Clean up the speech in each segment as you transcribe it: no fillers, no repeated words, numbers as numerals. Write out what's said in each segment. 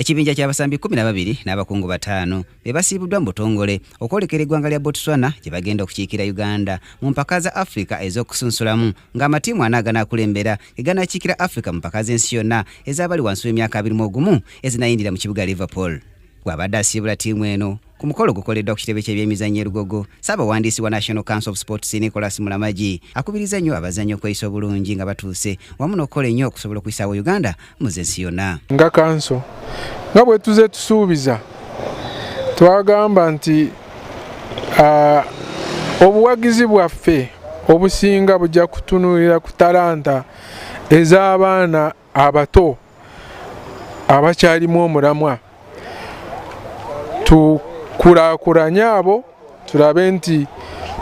Ekibinja ky'abasambi 12 n'abakungu 5 be basiibuddwa mu butongole okwolekera eggwanga lya Botswana gye bagenda okukiikira Uganda mu mpaka za Africa ez'okusunsulamu ng'amatiimu 4 aganaakulembera eganakiikira Africa mu mpaka z'ensi yonna ez'abali wansi w'emyaka 21 ezinayindira mu kibuga Liverpool. Bw'abadde asiibula ttiimu eno ku mukolo gukoleddwa ku kitebe ky'ebyemizannyo Lugogo, Ssaabawandiisi wa National Council of Sports Nicholas Mulamagi akubiriza nnyo abazannyi okweyisa obulungi nga batuuse wamu n'okukola ennyo okusobola okuyisaawo Uganda mu z'ensi yonna. Nga kanso nga bwe tuze tusuubiza twagamba nti obuwagizi bwaffe obusinga bujja kutunuulira ku talanta ez'abaana abato abakyalimu omulamwa. Tukulaakulanye abo tulabe nti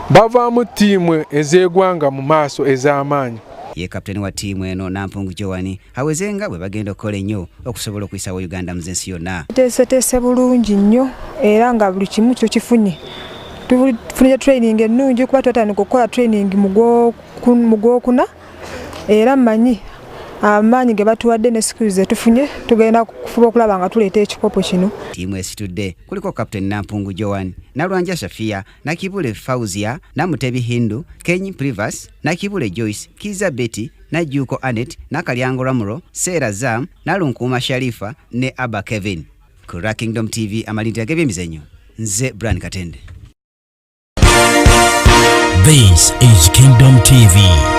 bavaamu ttiimu ez'eggwanga mu maaso ez'amaanyi. Ye kapteni wa ttiimu eno Nampungu Joan awezenga bwe bagenda okukola ennyo okusobola okuyisaawo Uganda mu z'ensi yonna. Tuteeseteese bulungi nnyo era nga buli kimu kyo kifunye. Tufunye training ennungi kuba twatandika okukola training mu Gwokuna era mmanyi amaanyi ge batuwadde ne skills zetufunye tugenda kufuba okulaba nga tuleeta ekikopo kino. Ttiimu esitudde kuliko kapteni Nampungu Joan, Nalwanja Shafia, Nakibule Fauzia, Namutebi Hindu, Kenyi Privas, Nakibule Joyce, Kiza Betty, Najuko Anet, Nakalyango Ramuro, Sera Zam, Nalunkuma Sharifa ne Abba Kevin. Ku Kingdom TV amalinti ag'ebyemizannyo, nze Brian Katende. This is Kingdom TV.